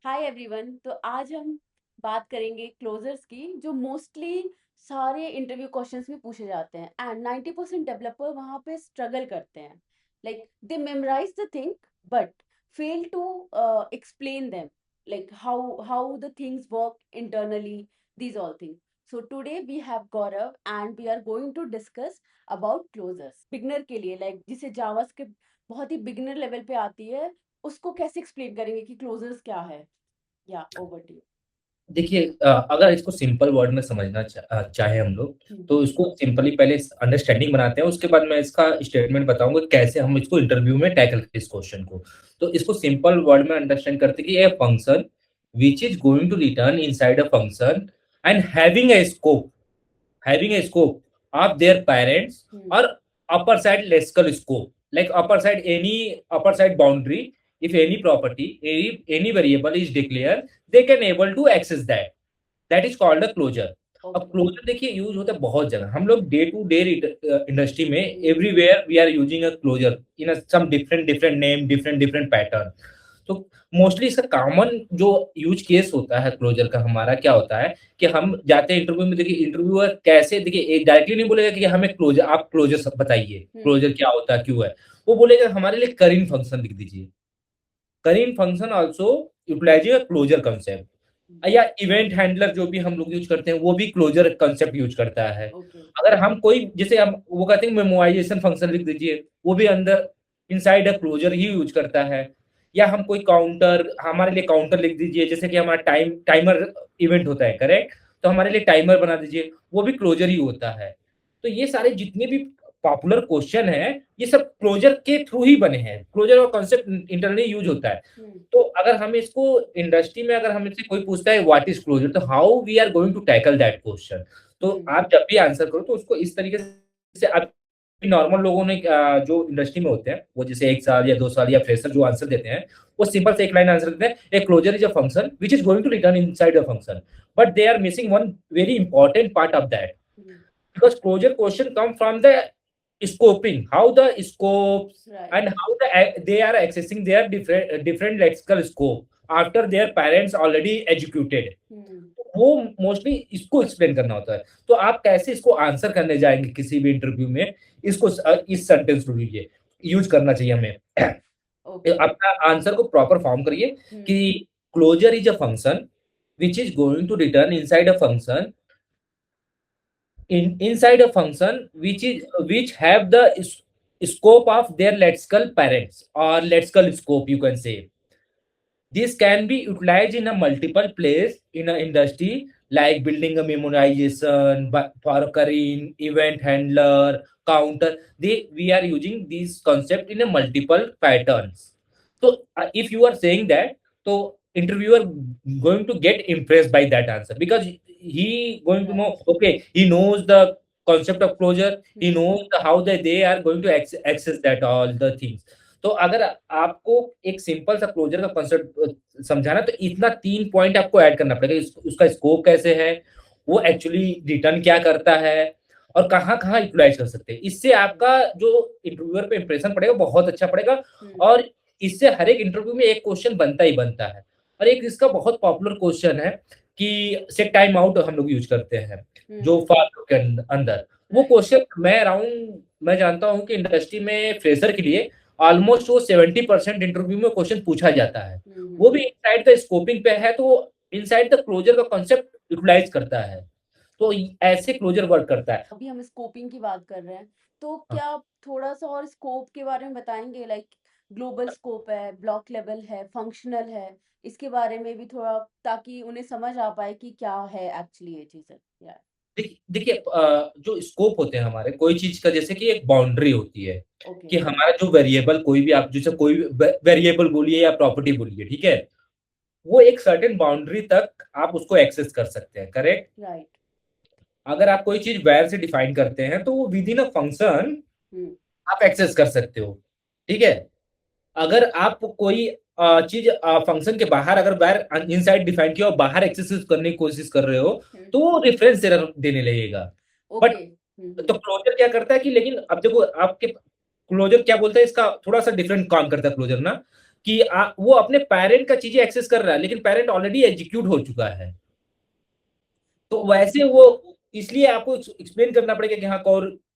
Hi everyone. तो आज हम बात करेंगे क्लोजर्स की, जो मोस्टली सारे इंटरव्यू क्वेश्चंस में पूछे जाते हैं एंड 90% डेवलपर वहाँ पे स्ट्रगल करते हैं। Like they memorise the thing but fail to explain them, like how the things work internally, these all thing. So today we have Gaurav and we are going to discuss about closures. Beginner के लिए, like जिसे JavaScript बहुत ही beginner level पे आती है, उसको कैसे explain करेंगे कि क्लोजर्स क्या है। या ओवर टू यू। देखिए, अगर इसको सिंपल वर्ड में समझना चाहे हम लोग, हम्म। तो इसको सिंपली पहले अंडरस्टैंडिंग बनाते हैं। उसके बाद मैं इसका स्टेटमेंट बताऊंगा कि कैसे हम इसको इंटरव्यू में टैकल करें इस क्वेश्चन को। तो इसको सिंपल वर्ड में अंडरस्टैंड करते हैं कि a function which is going to return inside a function and having a scope of their parents hmm. or upper side lexical scope, like upper side, any upper side boundary. If any property, any variable is declared, they can able to access that is called a closure. अब okay. Closure देखिए use होता है बहुत जगह, हम लोग day to day industry में hmm. Everywhere we are using a closure in some different different name, different different pattern. तो मोस्टली इसका कॉमन जो यूज केस होता है क्लोजर का, हमारा क्या होता है कि हम जाते हैं इंटरव्यू में। देखिए इंटरव्यूअर कैसे, देखिए डायरेक्टली नहीं बोलेगा कि हमें क्लोजर, आप क्लोजर सब बताइए, हम्म। क्लोजर क्या होता है, क्यों है। वो बोलेगा हमारे लिए करीन फंक्शन लिख दीजिए। करीन function also utilise closure concept. या इवेंट हैंडलर जो भी हम लोग यूज करते हैं, वो भी क्लोजर कंसेप्ट यूज करता है। ओके। अगर हम कोई, जैसे हम वो कहते हैं मेमोराइजेशन फंक्शन लिख दीजिए, वो भी अंदर इनसाइड अ क्लोजर ही यूज करता है। या हम कोई काउंटर, हमारे लिए काउंटर लिख दीजिए, जैसे कि हमारा टाइमर इवेंट होता है, करेक्ट। तो हमारे लिए टाइमर बना दीजिए, वो भी क्लोजर ही होता है। तो ये सारे जितने भी पॉपुलर क्वेश्चन है, ये सब क्लोजर के थ्रू ही बने हैं। क्लोजर का कॉन्सेप्ट इंटरनली यूज होता है। हम्म। तो अगर हम इसको इंडस्ट्री में, अगर हमसे कोई पूछता है व्हाट इज क्लोजर, तो how we are going to tackle that question. तो हम्म। आप जब भी आंसर करो तो उसको इस तरीके से, आप नॉर्मल लोगों ने जो इंडस्ट्री में होते हैं, वो जैसे 1 साल या 2 साल या फ्रेशर जो आंसर देते हैं, वो सिंपल से एक लाइन आंसर देते हैं, a closure is a function which is going to return inside a function, but they are missing one very important part of that, hmm. because closure question come from the scoping, how the scopes right. and how they are accessing their different lexical scope after their parents already executed। हम्म। वो mostly इसको explain करना होता है। तो आप कैसे इसको answer करने जाएंगे किसी भी इंटरव्यू में, इसको इस सेंटेंस को लीजिए, यूज करना चाहिए हमें। ओके। अपना आंसर को प्रॉपर फॉर्म करिए हम्म। कि closure is a function which is going to return inside a function, inside a function which have the scope of their lexical parents or lexical scope, you can say. This can be utilized in a multiple place in an industry, like building a memorization for a Karin, event handler, counter. We are using these concept in a multiple patterns. So if you are saying that, so interviewer going to get impressed by that answer, because he going to know, right. okay, he knows the concept of closure, he hmm. knows how they are going to access that all the things। तो अगर आपको एक simple सा closure का concept समझाना, तो इतना 3 point आपको ऐड करना पड़ेगा। उसका स्कोप कैसे है, वो एक्चुअली रिटर्न क्या करता है, और कहाँ कहाँ यूटिलाइज कर सकते हैं। इससे आपका जो इंटरव्यूअर पे इंप्रेशन पड़ेगा बहुत अच्छा पड़ेगा। हम्म। और इससे हर एक इंटरव्यू में एक क्वेश्चन बनता ही बनता है। और एक इसका बहुत पॉपुलर क्वेश्चन है कि सेट टाइम आउट हम लोग यूज करते हैं जो हम्म। फॉर के अंदर। वो राइट। क्वेश्चन मैं जानता हूँ कि इंडस्ट्री में फ्रेशर के लिए ऑलमोस्ट वो 70% इंटरव्यू में क्वेश्चन पूछा जाता है। वो भी इनसाइड द स्कोपिंग पे है, तो इनसाइड द क्लोजर का कॉन्सेप्ट यूटिलाइज करता है। तो ऐसे क्लोजर वर्क करता है। अभी हम स्कोपिंग की बात कर रहे हैं, तो हाँ। क्या आप थोड़ा सा और स्कोप के बारे में बताएंगे? लाइक ग्लोबल स्कोप है, ब्लॉक लेवल है, फंक्शनल है, इसके बारे में भी थोड़ा, ताकि उन्हें समझ आ पाए कि क्या है एक्चुअली ये चीजें। या देखिए, जो स्कोप होते हैं हमारे कोई चीज का, जैसे कि एक बाउंड्री होती है ओके। कि हमारा जो वेरिएबल, कोई भी आप जैसे कोई भी वेरिएबल बोलिए या प्रॉपर्टी बोलिए, ठीक है, वो एक सर्टेन बाउंड्री तक आप उसको एक्सेस कर सकते हैं, करेक्ट। राइट। अगर आप कोई चीज वैर से डिफाइन करते हैं, तो वो विद इन अ फंक्शन हम्म। आप एक्सेस कर सकते हो, ठीक है। अगर आप कोई चीज फंक्शन के बाहर, अगर बाहर इनसाइड डिफाइन किया और बाहर एक्सेस करने की कोशिश कर रहे हो, तो वो रेफरेंस एरर देने लगेगा। But okay. तो क्लोजर क्या करता है कि, लेकिन अब देखो आपके क्लोजर क्या बोलता है, इसका थोड़ा सा डिफरेंट काम करता है क्लोजर ना, कि वो अपने पेरेंट का चीजें एक्सेस कर रहा है, लेकिन पेरेंट ऑलरेडी एग्जीक्यूट हो चुका है। तो ओके। वैसे वो, इसलिए आपको एक्सप्लेन करना पड़ेगा कि हाँ,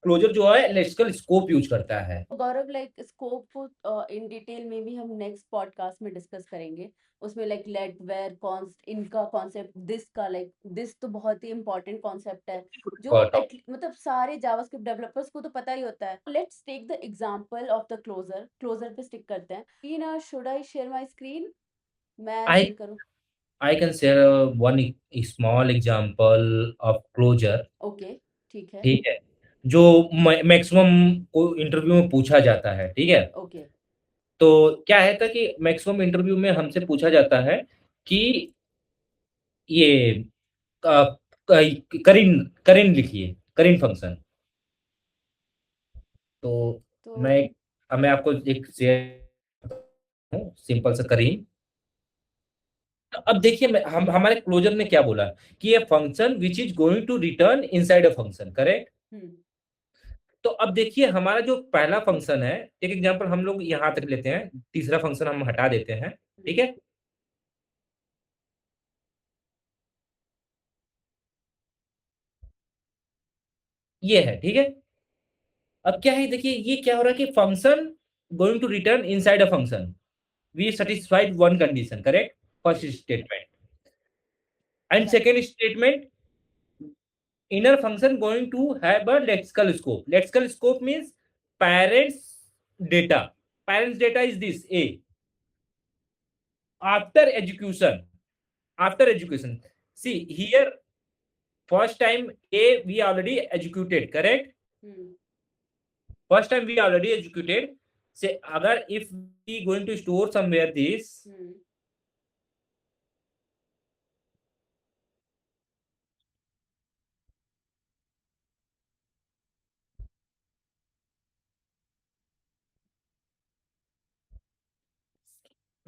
क्लोजर जो है लेक्सिकल स्कोप यूज करता है। गौरव, लाइक स्कोप को इन डिटेल में भी हम नेक्स्ट पॉडकास्ट में डिस्कस करेंगे। उसमें लाइक लेट, वेयर, कॉन्स्ट, इनका कॉन्सेप्ट, दिस का, लाइक दिस तो बहुत ही इंपॉर्टेंट कॉन्सेप्ट है जो मतलब सारे जावास्क्रिप्ट डेवलपर्स को तो पता ही होता है। Let's take the example of the closure. Closure पे स्टिक करते हैं। ना, should I share my screen? मैं आई शेयर करूं? I can share one small example of closure. Okay, ठीक है। ठीक है, जो मैक्सिमम को इंटरव्यू में पूछा जाता है। ठीक है, ओके। तो क्या है था कि मैक्सिमम इंटरव्यू में हमसे पूछा जाता है कि ये करीन करीन लिखिए, करीन फंक्शन। तो तो मैं आपको एक शेयर हूँ, सिंपल सा करीन। अब देखिए, हम हमारे क्लोजर ने क्या बोला कि ये function which is going to return inside a function, correct. Hmm. तो अब देखिए, हमारा जो पहला फंक्शन है, एक एग्जांपल हम लोग यहां तक लेते हैं, तीसरा फंक्शन हम हटा देते हैं। ठीक है, ये है। ठीक है, अब क्या है, देखिए ये क्या हो रहा है कि function going to return inside a function, we satisfied one condition, correct, first statement. And right. Second statement, inner function going to have a lexical scope. Lexical scope means parents data. Parents data is this A. After education, see here, first time A we already executed, correct. Hmm. First time we already executed. Say agar if we going to store somewhere this, hmm.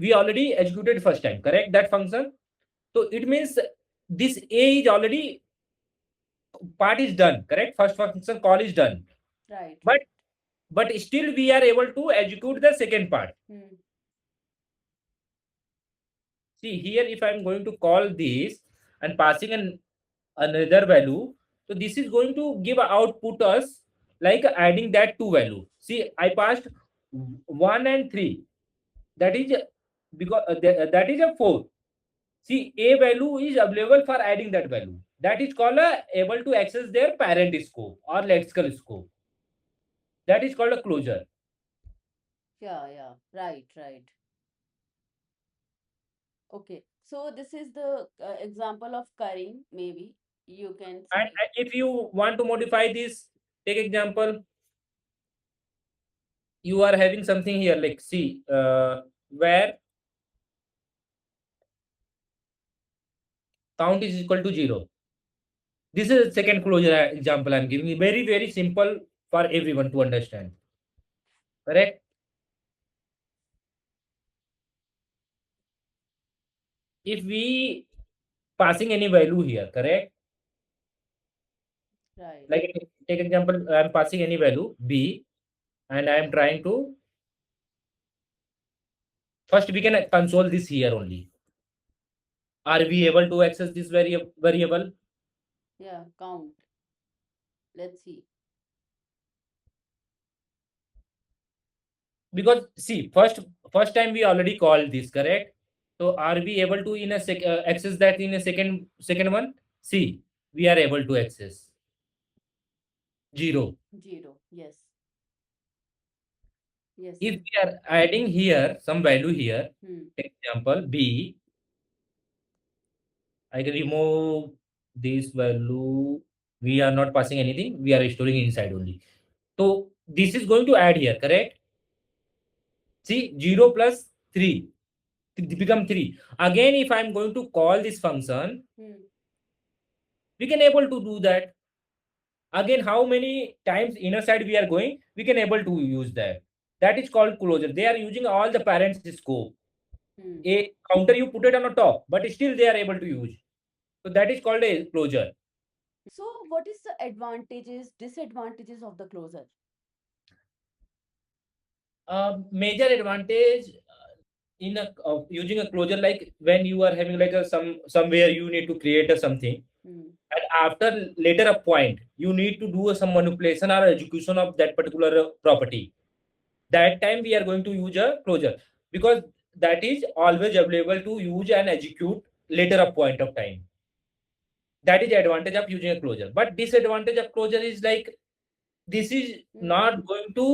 we already executed first time, correct, that function. So it means this A is already, part is done, correct, first function call is done. Right, but right. but still we are able to execute the second part. Hmm. See here, if I'm going to call this and passing another value, so this is going to give a output us like adding that two value. See, I passed 1 and 3, that is because that is a 4. See, a value is available for adding that value, that is called able to access their parent scope or lexical scope, that is called a closure. Yeah, right, right. Okay, so this is the example of Karim, maybe you can say. And if you want to modify this, take example, you are having something here like, see, where count is equal to 0. This is a second closure example I'm giving you, very very simple for everyone to understand, correct. If we passing any value here, correct, Right. like take example, I'm passing any value b, and I am trying to, first we can console this here only, are we able to access this variable. Yeah, count. Let's see. Because see, first time we already called this, correct. So are we able to in a access that in a second one? See, we are able to access 0. Zero. Yes. Yes. If we are adding here some value here, Hmm. example b, I can remove this value. We are not passing anything, we are storing inside only. So this is going to add here, correct. See, 0 plus 3, it become 3. Again, if I'm going to call this function, Hmm. we can able to do that. Again, how many times inner side we are going, we can able to use that. That is called closure. They are using all the parents scope. Hmm. A counter you put it on the top, but still they are able to use. So that is called a closure. So, what is the advantages, disadvantages of the closer? Major advantage, in a using a closure, like when you are having like a somewhere you need to create a something, Hmm. and after later a point you need to do some manipulation or execution of that particular property. That time we are going to use a closure, because that is always available to use and execute later a point of time. That is the advantage of using a closure. But disadvantage of closure is like this is Hmm. not going to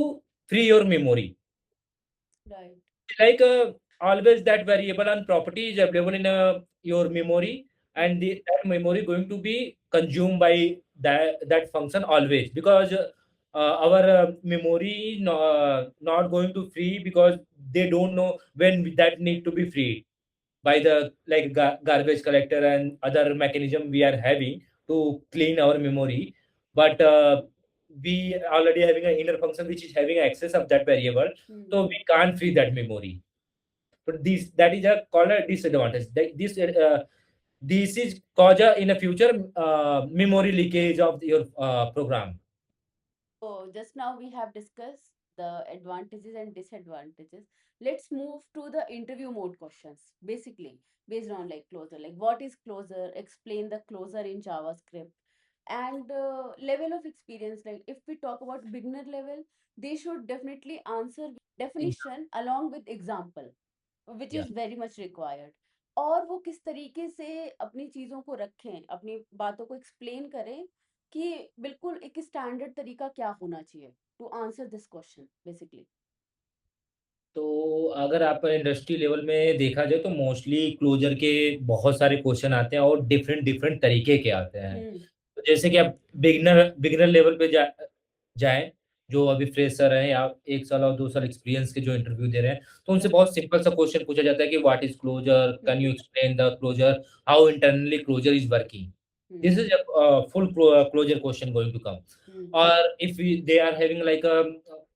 free your memory. Right. Like always that variable and property is available in your memory, and Hmm. that memory going to be consumed by that function always, because our memory not going to free, because they don't know when that need to be freed by the like garbage collector and other mechanism we are having to clean our memory. But we already having an inner function which is having access of that variable, Hmm. so we can't free that memory. But this that is a called a disadvantage. This is cause a, in a future memory leakage of your program. So just now we have discussed the advantages and disadvantages. Let's move to the interview mode questions. Basically, based on like closure, like what is closure? Explain the closure in JavaScript and level of experience. Like if we talk about beginner level, they should definitely answer definition along with example, which Yeah. is very much required. और वो किस तरीके से अपनी चीज़ों को रखें, अपनी बातों को एक्सप्लेन करें कि बिल्कुल एक स्टैंडर्ड तरीका क्या होना चाहिए to answer this question basically. तो अगर आप इंडस्ट्री लेवल में देखा जाए तो मोस्टली क्लोजर के बहुत सारे क्वेश्चन आते हैं और डिफरेंट डिफरेंट तरीके के आते हैं। हम्म। तो जैसे कि आप बिगिनर बिगिनर लेवल पे जाएं, जो अभी फ्रेशर हैं या 1 साल और 2 साल एक्सपीरियंस के जो इंटरव्यू दे रहे हैं, तो उनसे राइट। बहुत सिंपल सा क्वेश्चन पूछा जाता है कि what is closure, can hmm. You explain the closure, how internally closure is working. Hmm. This is a full closure question going to come. Hmm. Or if they are having like a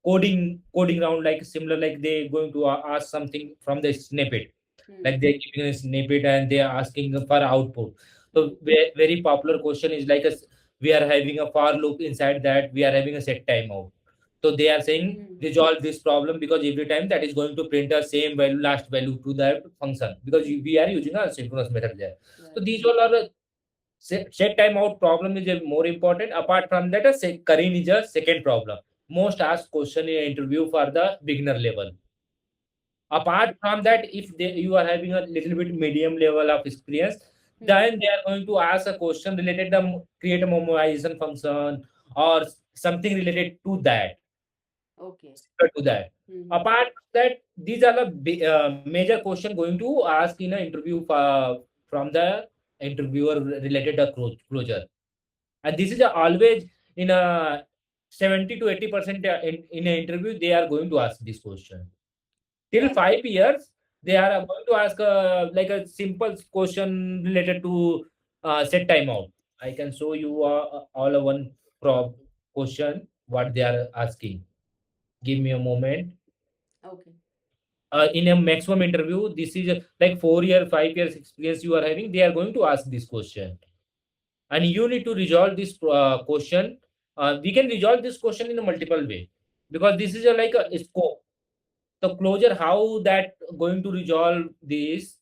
coding round, like similar, like they going to ask something from the snippet, hmm. like they're giving a snippet and they are asking for output. Hmm. So very popular question is like we are having a for loop, inside that we are having a set timeout. So they are saying hmm. resolve this problem, because every time that is going to print a same value, last value to that function, because we are using a synchronous method there. So right. these all are set timeout problem is a more important. Apart from that, Karin is a second problem. Most asked question in an interview for the beginner level. Apart from that, if you are having a little bit medium level of experience, hmm. then they are going to ask a question related to create a memorization function or something related to that, okay. similar to that. Hmm. Apart from that, these are the major question going to ask in an interview from the interviewer related to closure. And this is always in a 70 to 80% in an interview they are going to ask this question. Till right. 5 years they are going to ask like a simple question related to set timeout. I can show you all of one prob question what they are asking. Give me a moment. Okay. In a maximum interview, this is like 4 year 5 years experience you are having, they are going to ask this question, and you need to resolve this question. We can resolve this question in a multiple way, because this is like a scope. The closure, how that going to resolve this,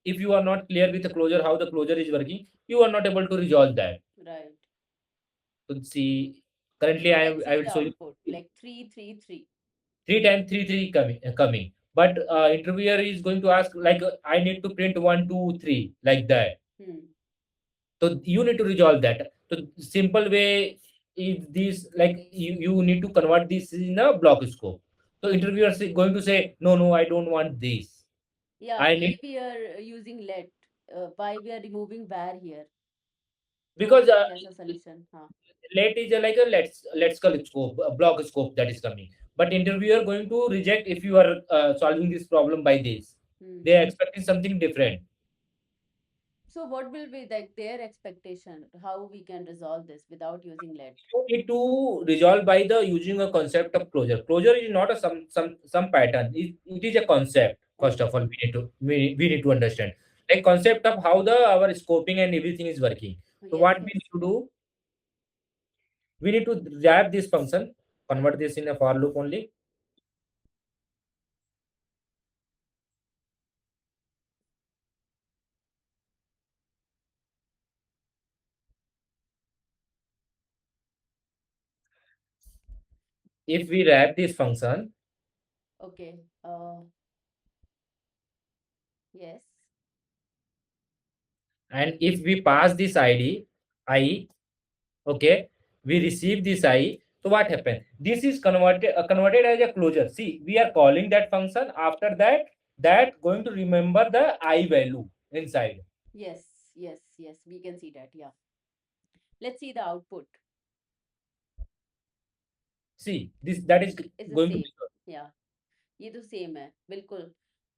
if you are not clear with the closure how the closure is working, you are not able to resolve that. Right. So see, currently so let's I see will the show you output like 3 3 3। three times three coming, but interviewer is going to ask like I need to print 1 2 3 like that. Hmm. So you need to resolve that. So simple way is this, like you need to convert this in a block scope. So interviewer is going to say, no, no, I don't want this. Yeah, I why need, we are using let, why we are removing where here, तो because कैसा solution? हाँ। let is like a let's call it scope, a block scope that is coming. But interviewer going to reject if you are solving this problem by this. Hmm. They are expecting something different. So what will be like their expectation? How we can resolve this without using let? You need to resolve by the using a concept of closure. Closure is not a some pattern. It is a concept. First Okay. of all, we need to understand like concept of how the our scoping and everything is working. So Yes, what we yes. need to do, we need to grab this function, convert this in a for loop only. if we wrap this function Okay. Yes. and if we pass this id I, okay, we receive this I, so what happened? This is converted as a closure. See, we are calling that function. After that, that going to remember the I value inside. Yes. Yes. Yes. We can see that. Yeah. Let's see the output. See, this that is Is the going to be same. Yeah. ये तो same है बिल्कुल.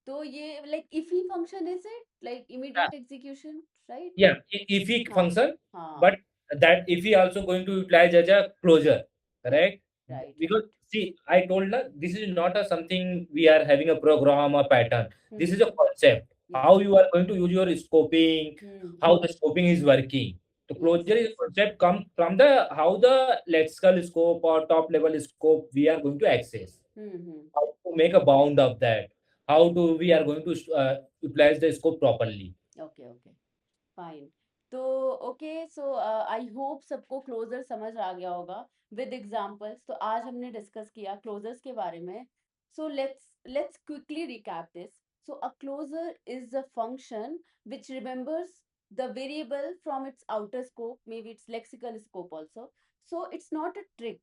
तो ये like IIFE function is it like yeah, immediate execution right. yeah, if हाँ. function, हाँ. but that if we also going to utilize as a closure, Correct. correct? Right. Because Right. see, I told her this is not a something we are having a program or pattern. This is Hmm. a concept. Yes. How you are going to use your scoping, how Hmm. the scoping is working. The Yes. closure is Yes. a concept come from the how the lexical scope or top level scope we are going to access. Hmm. How to make a bound of that. How to we are going to utilize the scope properly. Okay. Okay. Fine. तो okay so I hope सबको closure समझ आ गया होगा with examples. तो आज हमने discuss किया closures के बारे में. So let's quickly recap this. So a closure is a function which remembers the variable from its outer scope, maybe its lexical scope also. So it's not a trick,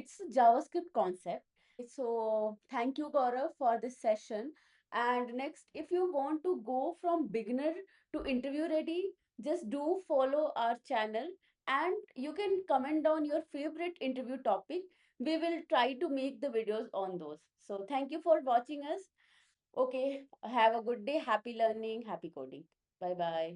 it's a JavaScript concept. So thank you, Gaurav, for this session. And next, if you want to go from beginner to interview ready, just do follow our channel and you can comment down your favorite interview topic. We will try to make the videos on those. So thank you for watching us. Okay, have a good day. Happy learning, happy coding. Bye bye.